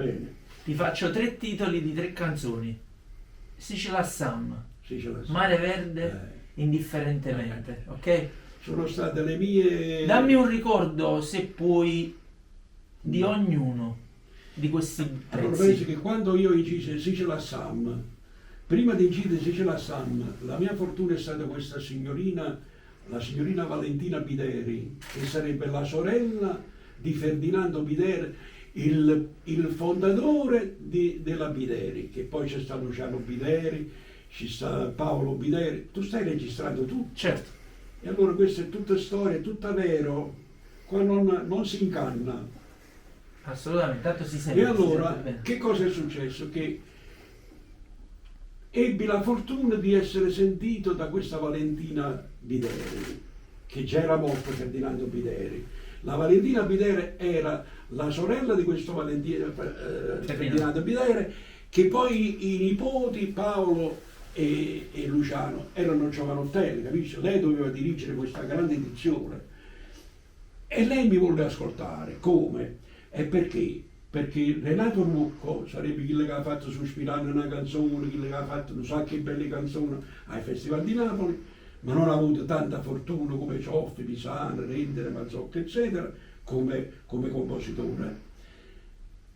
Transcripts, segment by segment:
bene. Ti faccio 3 titoli di 3 canzoni. Sicila Sam, Sicila Sam. Mare Verde, Indifferentemente, ok? Sono state le mie... Dammi un ricordo, se puoi, di ognuno di questi Allora, pezzi. penso che quando io incise Sicila Sam, prima di incidere Sicila Sam, la mia fortuna è stata questa signorina, la signorina Valentina Bideri, che sarebbe la sorella di Ferdinando Bideri, il fondatore della Bideri, che poi c'è stato Luciano Bideri, ci sta Paolo Bideri. Tu stai registrando tutto. Certo. E allora questa è tutta storia, è tutta vero, qua non si incanna. Assolutamente, tanto si sente. E allora, si sente bene. che cosa è successo? Che ebbi la fortuna di essere sentito da questa Valentina Bideri, che già era morto Ferdinando Bideri. La Valentina Bideri era la sorella di questo Ferdinando Bideri, che poi i nipoti Paolo e Luciano erano giovanottelli, capisci? Lei doveva dirigere questa grande edizione e lei mi volle ascoltare. Come? E perché? Perché Renato Rucco sarebbe chi le ha fatto sospirare una canzone, chi le ha fatto un sacco di belle canzoni ai Festival di Napoli, ma non ha avuto tanta fortuna come Cioffi, Pisano, Rendere, Mazzocca, eccetera, come compositore.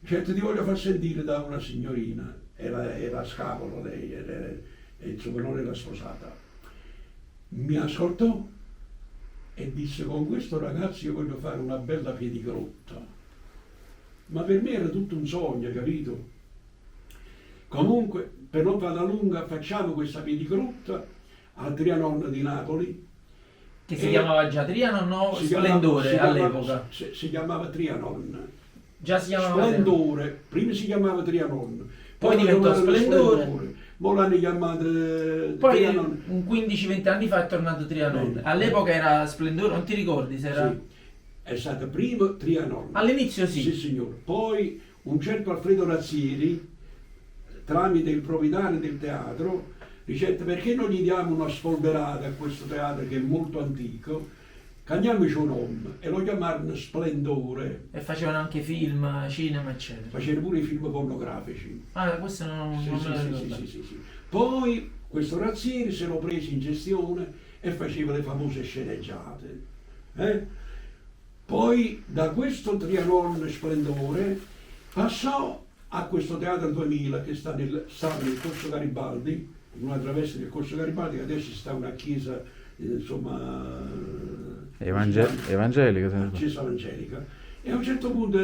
Certo, ti voglio far sentire da una signorina, era scapolo lei, insomma non era sposata. Mi ascoltò e disse: con questo ragazzo io voglio fare una bella piedigrotta. Ma per me era tutto un sogno, capito? Comunque, per non farla lunga, facciamo questa piedigrotta al Trianon di Napoli. Che si chiamava già Trianon, no? Splendore all'epoca. Si chiamava Trianon. Già si chiamava Splendore, prima si chiamava Trianon. Poi diventò Splendore. Ora l'hanno chiamato Poi Trianon. un 15-20 anni fa è tornato Trianon. All'epoca era Splendore, non ti ricordi se era? Sì, è stata prima Trianon. All'inizio sì. Sì, signore. Poi un certo Alfredo Razzieri, tramite il proprietario del teatro, dice: perché non gli diamo una spolverata a questo teatro che è molto antico, cambiamoci un nome, e lo chiamarono Splendore. E facevano anche film, cinema, eccetera. Facevano pure i film pornografici. Ah, questo non Sì, me sì, lo sì, ricordo. sì. Poi questo Razzieri se lo prese in gestione e faceva le famose sceneggiate. Poi da questo Trianon Splendore passò a questo Teatro 2000 che sta nel Corso Garibaldi, in una traversa del Corso Garibaldi, che adesso sta una chiesa, insomma, evangelica. chiesa evangelica. E a un certo punto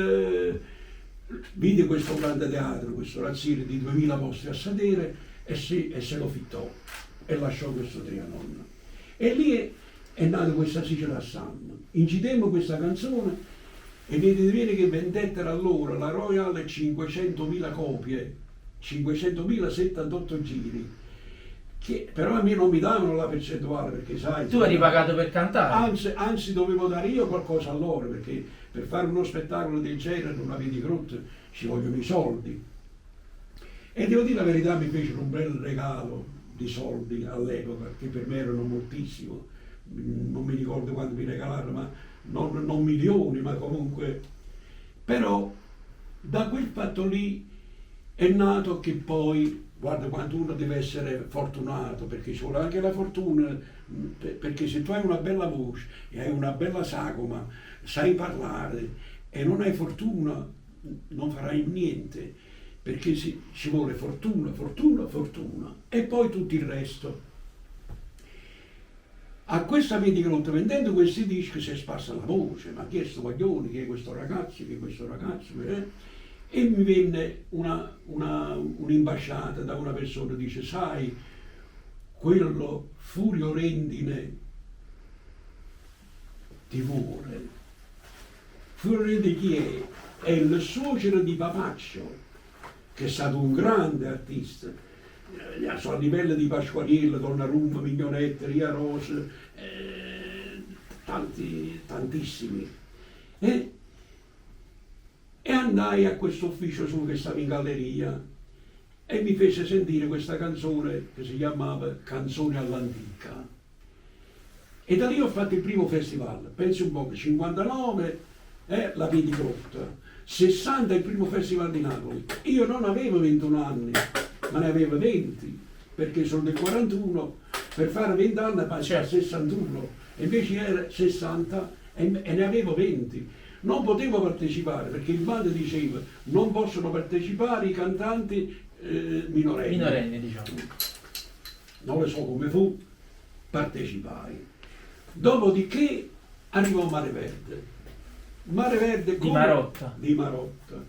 vide questo grande teatro, questo Razzieri di 2000 posti a sedere, e se lo fittò e lasciò questo Trianon. E lì è nata questa Sicila Sam. Incidemmo questa canzone e vedete bene che vendettero allora la Royal 500.000 copie, 500.078 giri, che però a me non mi davano la percentuale, perché sai... Tu eri pagato per cantare? Anzi dovevo dare io qualcosa a loro, perché per fare uno spettacolo del genere, una piedigrotta, ci vogliono i soldi. E devo dire la verità, mi fecero un bel regalo di soldi all'epoca, che per me erano moltissimo. Non mi ricordo quanto mi regalarono, ma non milioni, ma comunque. Però da quel fatto lì è nato che poi, guarda quanto uno deve essere fortunato, perché ci vuole anche la fortuna, perché se tu hai una bella voce e hai una bella sagoma, sai parlare e non hai fortuna, non farai niente, perché ci vuole fortuna e poi tutto il resto. A questa piedigrotta, vendendo questi dischi, si è sparsa la voce: ma chi è sto Guaglione, chi è questo ragazzo, E mi venne un'imbasciata da una persona, dice: sai, quello Furio Rendine ti vuole. Furio Rendine chi è? È il suocero di Papaccio, che è stato un grande artista. A livello di Pasquariello, Donnarumma, Mignonetta, Ria Rose, tantissimi. E andai a questo ufficio suo che stava in galleria e mi fece sentire questa canzone che si chiamava Canzone all'antica. E da lì ho fatto il primo festival, pensi un po', 59 la piedigrotta, 60 il primo festival di Napoli. Io non avevo 21 anni, ma ne avevo 20, perché sono del 41, per fare 20 anni passa a 61, e invece era 60 e ne avevo 20. Non potevo partecipare perché il bando diceva non possono partecipare i cantanti minorenni. Minorenni, diciamo. Non lo so come fu, partecipai. Dopodiché arrivò Mare Verde. Mare Verde Di Marotta. Di Marotta.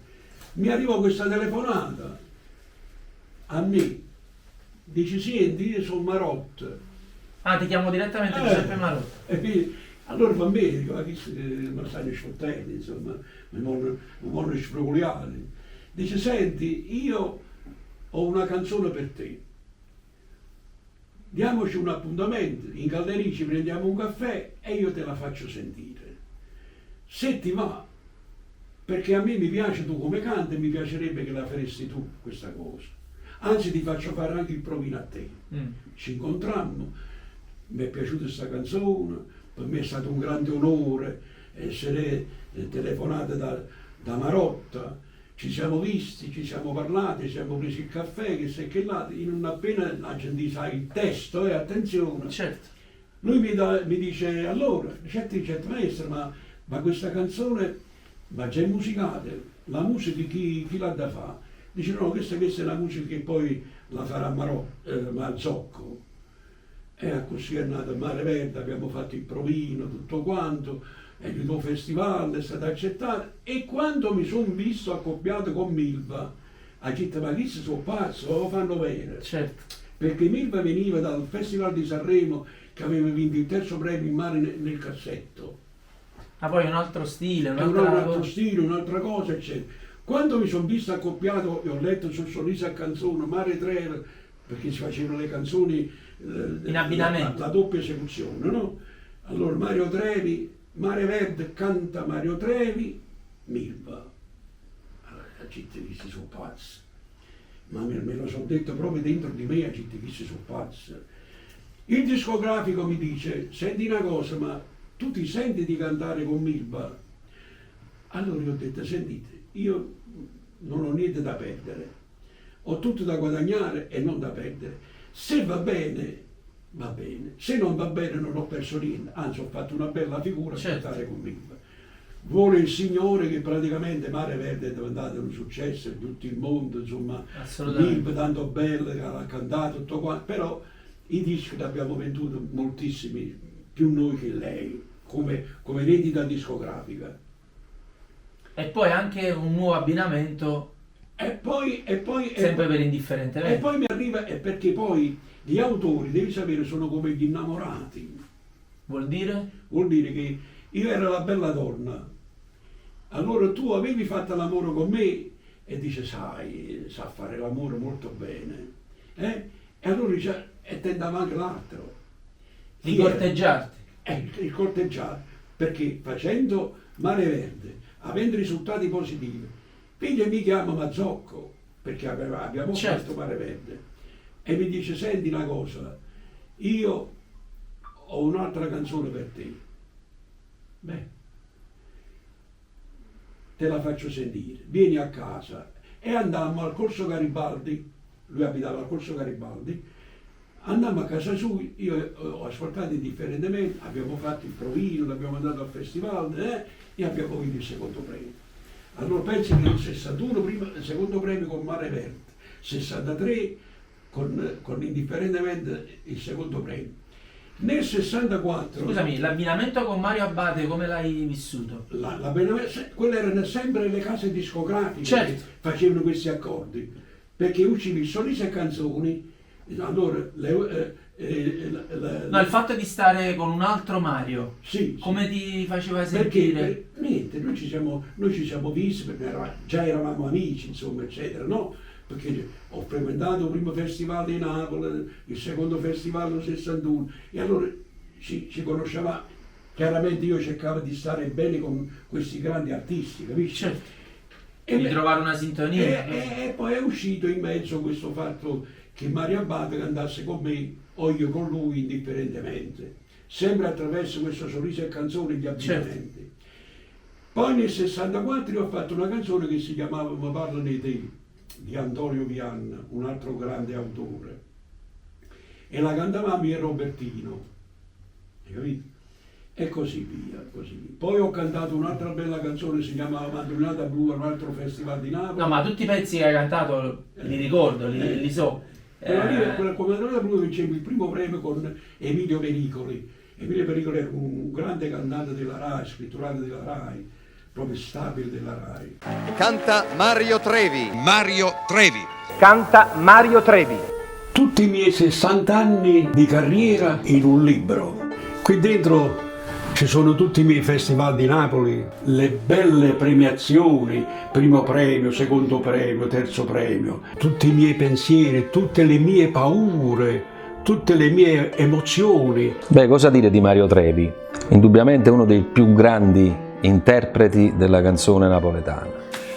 Mi arrivò questa telefonata a me. Dice, senti, io sono Marotta. Ah, ti chiamo direttamente Giuseppe Marotta. E quindi, allora va bene, dico, ma chi mi stanno sfottendo, insomma, mi vogliono sfruguliare. Dice, senti, io ho una canzone per te. Diamoci un appuntamento, in Galleria ci prendiamo un caffè e io te la faccio sentire. Se ti va, perché a me mi piace tu come canti e mi piacerebbe che la faresti tu questa cosa. Anzi, ti faccio fare anche il provino a te. Ci incontrammo, mi è piaciuta questa canzone, per me è stato un grande onore essere telefonata da Marotta. Ci siamo visti, ci siamo parlati, ci siamo presi il caffè, che se che là, non appena la gente sa il testo, attenzione. Certo. Lui mi dice, allora, certo maestro, ma questa canzone, ma già è musicata, la musica chi l'ha da fare? Dice, no, questa è la musica che poi la farà Marzocco. E così è nato Mare Verde, abbiamo fatto il provino, tutto quanto, è il tuo festival, è stato accettato. E quando mi sono visto accoppiato con Milva, ha detto, ma chi sono pazzo, lo fanno bene. Certo. Perché Milva veniva dal Festival di Sanremo, che aveva vinto il terzo premio in mare nel cassetto. Ma poi un altro stile, Un altro stile, un'altra cosa, eccetera. Quando mi sono visto accoppiato e ho letto sul Sorriso a Canzone, Mare Treve, perché si facevano le canzoni in abbinamento, la doppia esecuzione, no? Allora Mario Trevi, Mare Verde canta Mario Trevi, Milva. Allora la gente che si sono pazzi, ma me lo sono detto proprio dentro di me, la gente che si sono pazzi. Il discografico mi dice, senti una cosa, ma tu ti senti di cantare con Milva? Allora io ho detto, sentite, io non ho niente da perdere, ho tutto da guadagnare e non da perdere. Se va bene, se non va bene non ho perso niente, anzi ho fatto una bella figura a cantare con Milva. Vuole il Signore che praticamente Mare Verde è diventato un successo in tutto il mondo, insomma, Milva tanto bella che ha cantato tutto quanto, però i dischi li abbiamo venduti moltissimi, più noi che lei, come vendita discografica. E poi anche un nuovo abbinamento, sempre per Indifferentemente. E poi mi arriva, perché poi gli autori, devi sapere, sono come gli innamorati. Vuol dire? Vuol dire che io ero la bella donna, allora tu avevi fatto l'amore con me e dice, sai, sa fare l'amore molto bene. E allora e tentava anche l'altro. Di corteggiarti. Il corteggiare, perché facendo Mare Verde, avendo risultati positivi, quindi mi chiama Mazzocco, perché abbiamo fatto Mare Verde, e mi dice, senti una cosa, io ho un'altra canzone per te. Beh, te la faccio sentire, vieni a casa. E andammo al Corso Garibaldi, lui abitava al Corso Garibaldi, andammo a casa sua, io ho ascoltato Indifferentemente, abbiamo fatto il provino, l'abbiamo mandato al festival e abbiamo vinto il secondo premio. Allora pensi che nel 61 il secondo premio con Mare Verde, 63 con Indifferentemente il secondo premio. Nel 64... Scusami, l'abbinamento con Mario Abate come l'hai vissuto? Quelle erano sempre le case discografiche, certo, che facevano questi accordi, perché usciva il Sorriso a Canzoni. Allora, no, il fatto di stare con un altro Mario, sì, come ti faceva sentire? Perché niente, noi ci siamo visti perché già eravamo amici, insomma, eccetera, no? Perché ho frequentato il primo festival di Napoli, il secondo festival nel 61, e allora ci conoscevamo. Chiaramente io cercavo di stare bene con questi grandi artisti, capisci? Certo. E di trovare una sintonia. E poi è uscito in mezzo questo fatto che Mario Abate cantasse con me o io con lui Indifferentemente, sempre attraverso questo Sorriso e Canzoni di abbinamenti. Poi nel 64 ho fatto una canzone che si chiamava "Ma parlano di te", di Antonio Vianna, un altro grande autore. E la cantavamo io e Robertino, hai capito? E così via, così via. Poi ho cantato un'altra bella canzone, si chiamava "Mandolинata blu" a un altro festival di Napoli. No, ma tutti i pezzi che hai cantato li ricordo, li so. Quella come Mandolинata blu vincemmo il primo premio con Emilio Pericoli. Emilio Pericoli era un grande cantante della RAI, scritturante della RAI, proprio stabile della RAI. Canta Mario Trevi. Mario Trevi. Canta Mario Trevi. Tutti i miei 60 anni di carriera in un libro. Qui dentro ci sono tutti i miei festival di Napoli, le belle premiazioni, primo premio, secondo premio, terzo premio, tutti i miei pensieri, tutte le mie paure, tutte le mie emozioni. Beh, cosa dire di Mario Trevi? Indubbiamente uno dei più grandi interpreti della canzone napoletana.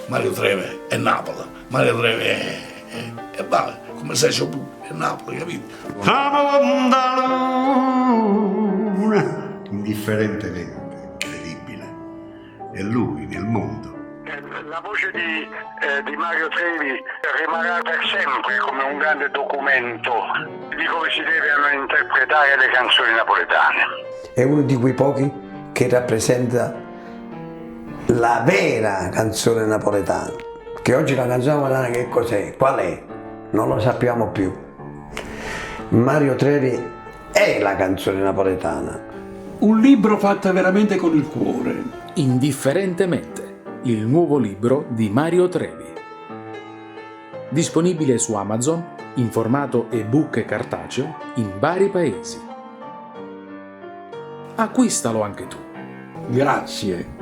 Mario Trevi è Napoli, Mario Trevi è vale, come sei su è Napoli, capito? Indifferentemente, incredibile, è lui nel mondo. La voce di Mario Trevi rimarrà per sempre come un grande documento di come si devono interpretare le canzoni napoletane. È uno di quei pochi che rappresenta la vera canzone napoletana. Che oggi la canzone napoletana che cos'è? Qual è? Non lo sappiamo più. Mario Trevi è la canzone napoletana. Un libro fatto veramente con il cuore. Indifferentemente, il nuovo libro di Mario Trevi. Disponibile su Amazon in formato ebook e cartaceo in vari paesi. Acquistalo anche tu. Grazie.